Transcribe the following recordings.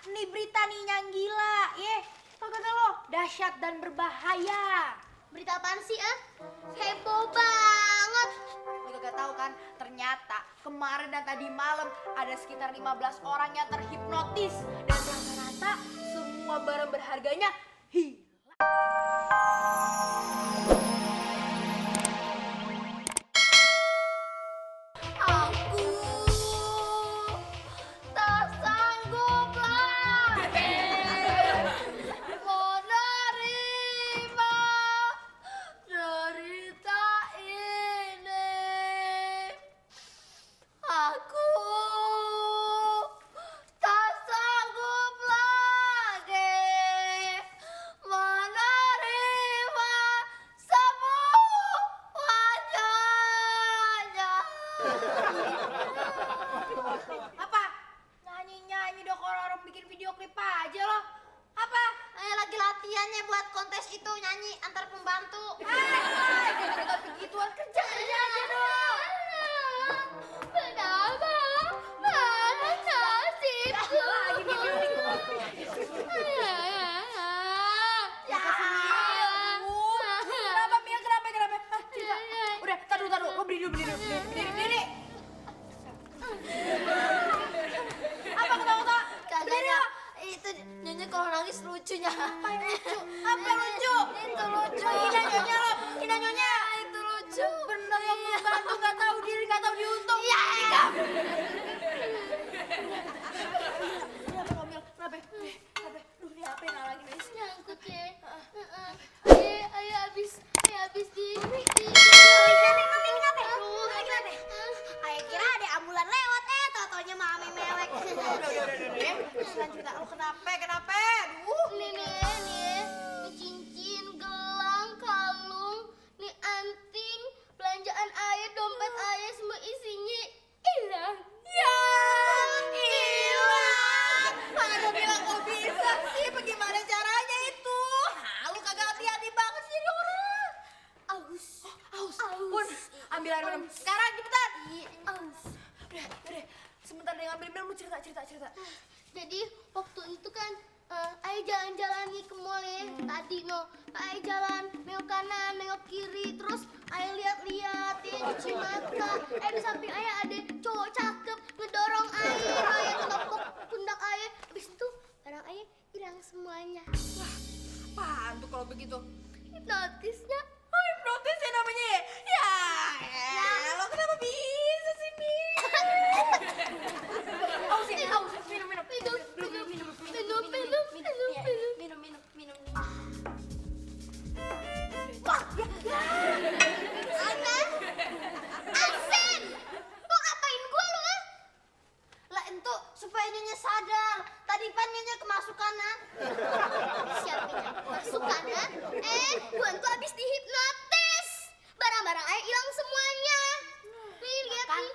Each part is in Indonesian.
nih berita nih yang gila, tau gak lo? Dahsyat dan berbahaya. Berita apaan sih, heboh banget. Lo gak tahu kan, ternyata kemarin dan tadi malam ada sekitar 15 orang yang terhipnotis. Dan rata-rata semua barang berharganya hilang. Aku tak sanggup lagi menerima cerita ini. Aku tak sanggup lagi menerima semuanya. Apa? Nyanyi-nyanyi dong orang bikin video klip aja lo. Apa? Lagi latihannya buat kontes itu nyanyi antar pembantu. Jangan begituan, kerja aja dong. Kenapa? Mana nasibku? Lagi bikin Ya kesini Kenapa Mia? Kenapa? Hah, cerita. Udah, taruh. Lo berdiri. Apa ketawa-ketawa? Kagaknya itu nyonya kalau nangis lucunya. Apa yang lucu? Itu lucu. Hina nyonya. Itu lucu. Bener lo pembantu gak tahu diri, gak tahu diuntung. Iya. Kenapa Mil? Kenapa? Duh, dia apa yang lagi nih? Nyangkut ya. Ayo habis di. Ayo kira ada ambulan lewat, totonya mami mewek. Udah. Cerita lo kenapa? Nih, cincin, gelang, kalung, nih anting, belanjaan ayah, dompet ayah, semua isinya hilang. Ya, hilang. Mana bilang kok bisa sih? Bagaimana caranya itu? Lu kagak hati-hati banget sih jadi orang. Aus. Bun, ambil air minum. Sekarang cepetan. Aus. Udah. Sebentar deh ngambil minum, lu cerita. Jadi waktu itu kan ayah jalan-jalan nih ke mall ya. Tadi ayah jalan nengok kanan, nengok kiri, terus ayah lihat-lihat ya cuci mata. Di samping ayah ada cowok cakep ngedorong ayah ketopok pundak ayah. Habis itu barang ayah hilang semuanya. Apaan tuh kalau begitu? Hipnotisnya. Oh, hipnotis ya namanya ya? Ya, lo kenapa bisa sih, Mi? Aus. Minum. Wah, ya. Asen! Lo ngapain gua lo, Lah itu supaya nyonya sadar. Tadi pan nyonya kemasukan, Siapanya kemasukan, gua tuh habis dihipnotis. Barang-barang ayah hilang semuanya. Nih, lihat nih.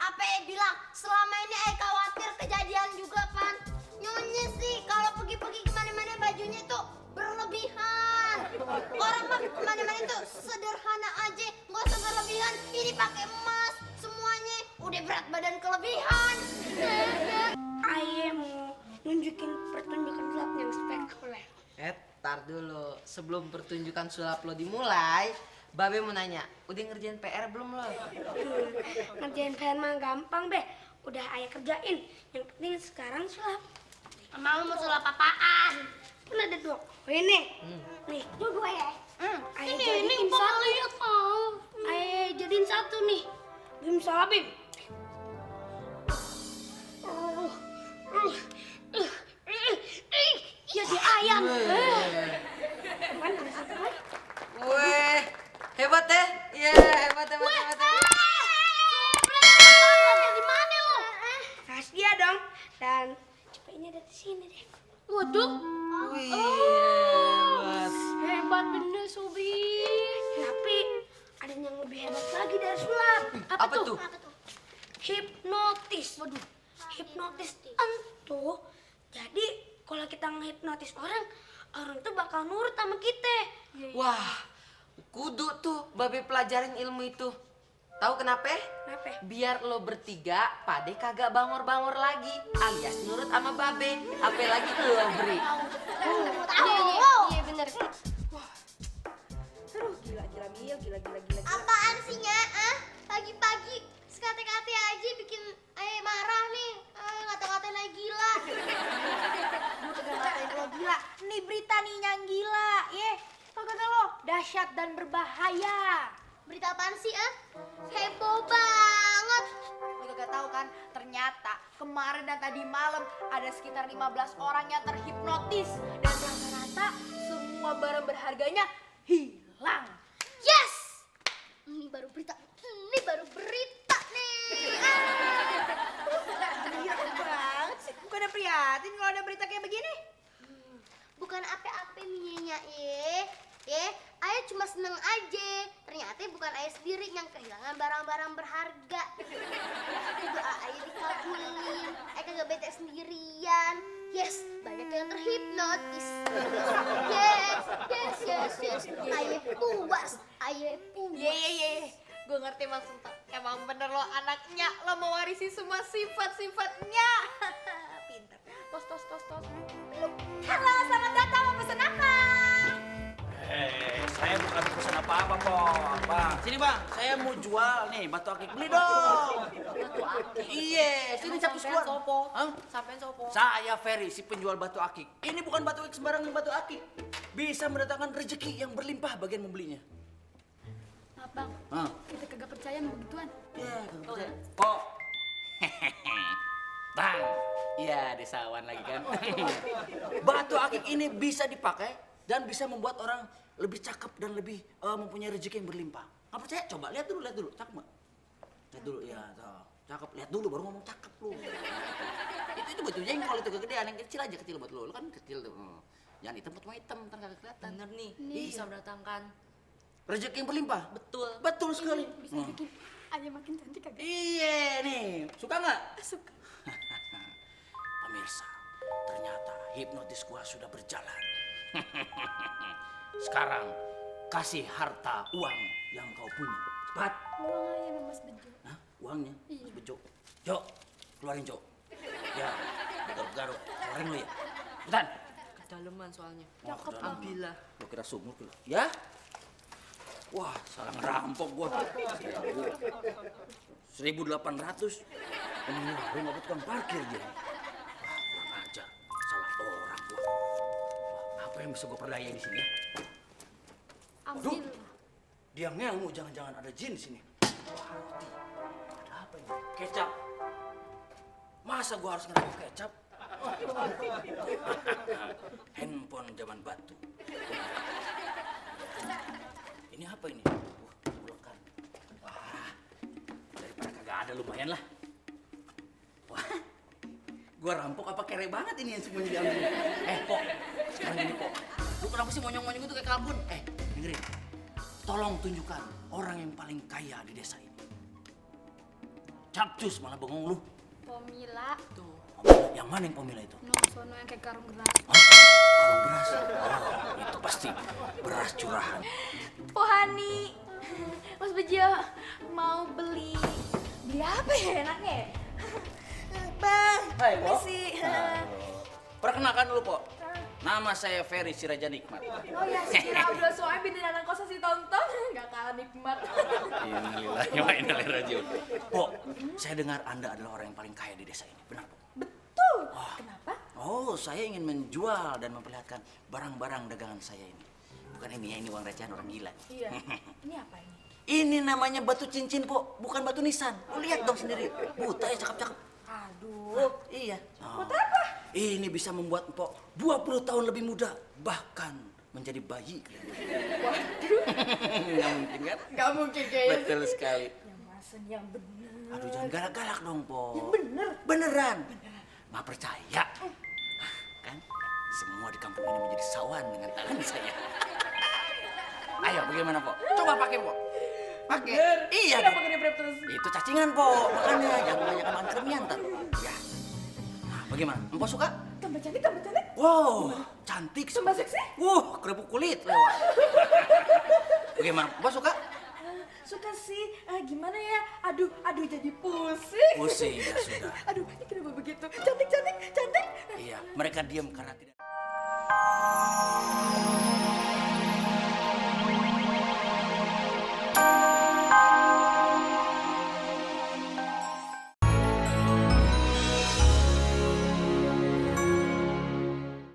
Apa ya bilang? Selama ini ayah khawatir kejadian juga, Pan. Nyonya sih kalau pergi-pergi kemana-mana bajunya tuh berlebihan. Orang mah kemana-mana tuh sederhana aja, nggak usah berlebihan. Ini pakai emas, semuanya udah berat badan kelebihan. Ayah mau nunjukin pertunjukan sulap yang spektakuler. Tar dulu, sebelum pertunjukan sulap lo dimulai, Babe mau nanya, udah ngerjain PR belum lo? Ngerjain PR mah gampang, Be. Udah ayah kerjain. Yang penting sekarang sulap. Emang lu mau sulap apaan? Kan ada dua koin nih. Nih, Dua ya? ayah jadiin satu. Ayah jadiin satu nih. Bim salah, Bim. Jadi ayam. Mana ada satu lagi? Weh, hebat ya? Iya, hebat. Di mana lo? Rahasia dong. Dan cepetnya ada di sini deh. Waduh. Wih, hebat. Hebat bener, Sobi. Tapi ada yang lebih hebat lagi dari sulap. Apa tuh? Hipnotis. Waduh. Hipnotis itu jadi kalau kita ngehipnotis orang tuh bakal nurut sama kita. Wah, kudu tuh Babe pelajarin ilmu itu. Tahu kenapa? Kenapa? Biar lo bertiga pade kagak bangor-bangor lagi, alias nurut sama babe. Apalagi lo Bri. Iya bener. Aduh, gila Mil. Apaan sih Nya? Pagi-pagi sekate-kate aja bikin ayah marah nih. Ngata-ngatain ayah gila. Gue kagak ngatain lo gila. Nih berita nih yang gila. Tau kagak lo? Dahsyat dan berbahaya. Berita apaan sih Heboh banget. Lo kagak tahu kan? Ternyata kemarin dan tadi malam ada sekitar 15 orang yang terhipnotis. Dan rata-rata semua barang berharganya hilang. Yes! Ini baru berita nih. Iya banget sih. Bukannya prihatin kalau ada berita kayak begini. Bukan apa-apa Mienya ayah cuma seneng aja. Ternyata bukan ayah sendiri yang kehilangan barang-barang berharga. Doa ayah dikabulin. Ayah kagak bete sendirian. Yes, banyak yang terhipnotis. Yes. Ayah puas. Ye. Gue ngerti maksudnya. Emang bener lo anaknya. Lo mewarisi semua sifat-sifatnya. Pinter. Tos. Halo, selamat datang. Mau pesen apa? Saya bukan pesan apa-apa kok, Bang. Sini Bang, saya mau jual nih batu akik. Beli dong. Batu akik. Iya, sini capus keluar. Sampean sopo? Saya Ferry, si penjual batu akik. Ini bukan batu akik sembarangan batu akik. Bisa mendatangkan rezeki yang berlimpah bagian membelinya. Maaf bang, kita kagak percaya sama begituan. Ya, kagak percaya. Kok? Bang, iya desawan lagi kan. Batu akik ini bisa dipakai dan bisa membuat orang lebih cakep dan lebih mempunyai rezeki yang berlimpah. Nggak percaya? Coba lihat dulu. Cakep nggak? Lihat dulu, ya toh. Cakep, lihat dulu baru ngomong cakep lu. itu batu jengkol itu kegedean, yang kecil buat lu. Lu kan kecil tuh. Jangan hitam, cuma hitam, ntar kagak kelihatan. Bener nih, Iya. bisa mendatangkan Rezeki yang berlimpah. betul sekali. Bisa bikin ayah makin cantik kagak? Iya nih, suka nggak? Suka. Pemirsa, ternyata hipnotis gua sudah berjalan. Sekarang kasih harta uang yang kau punya. Cepat. Uang ayah sama Mas Bejo. Hah? Uangnya? Iya. Mas Bejo. Jok, keluarin Jok. Ya, garuk-garuk. Keluarin lu ya. Cepetan. kedalaman soalnya. Oh, kedalaman. Ambillah. Gua kira sumur dulu. Ya? Wah, salah ngerampok gua. 1.800. Ini warung apa tukang parkir dia? Wah, kurang ajar. Salah orang gua. Wah, apa yang bisa gua perdaya di sini ya? Aduh, Ambil. dia ngelmu, jangan-jangan ada jin di sini. Wah, roti. Ada apa ini? Kecap. Masa gua harus ngerokok kecap? Handphone zaman batu. Ini apa ini? Ulekan. Wah, daripada kagak ada lumayan lah. Wah, gua rampok apa kere banget ini yang semuanya diambil. Pok, sekarang gini Pok. Lu kenapa sih monyong-monyong itu kayak kalkun? Dengerin. Tolong tunjukkan orang yang paling kaya di desa ini. Capcus malah bengong lu. Pomila. Tuh. Yang mana yang Pomila itu? No, sono yang kayak karung gelas. Karung beras. Oh, itu pasti beras curahan. Hani, Mas Bejo mau beli apa ya enaknya? Bang, Hai, Po. permisi. Perkenalkan dulu, Po. Nama saya Ferry Siraja Nikmat. Oh ya, sekira udah soalnya binti anak kosan si tonton nggak kalah nikmat. Innalillahi wa inna ilaihi raji'un. Po, saya dengar Anda adalah orang yang paling kaya di desa ini. Benar, Po? Betul. Kenapa? Oh, saya ingin menjual dan memperlihatkan barang-barang dagangan saya ini. Bukan ini ya, ini uang recehan orang gila. Iya. Ini apa ini? Ini namanya batu cincin, Po. Bukan batu nisan. Lu lihat dong sendiri. Buta ya, cakep-cakep. Aduh. Iya. Buat apa? Ini bisa membuat Empok 20 tahun lebih muda, bahkan menjadi bayi. Waduh. Nggak mungkin kan? Gak mungkin kayaknya. Betul sekali. Yang masen yang bener. Aduh, jangan galak-galak dong, Po. Yang bener. Beneran. Nggak percaya. Kan? Semua di kampung ini menjadi sawan dengan tangan saya. Ayo, bagaimana, Po? Coba pakai, Po. Pakai. Iya. Kenapa gede berat terus? Itu cacingan, Po. Makanya jangan kebanyakan makan cermian ntar. Ya. Nah, bagaimana? Empok suka? Tambah cantik, tambah cantik. Wow, cantik. Tambah seksi. Kerupuk kulit lewat. Bagaimana? Empok suka? suka sih. Gimana ya? Aduh jadi pusing. Pusing ya sudah. Aduh, ini kenapa begitu? Cantik. Iya, mereka diam karena tidak.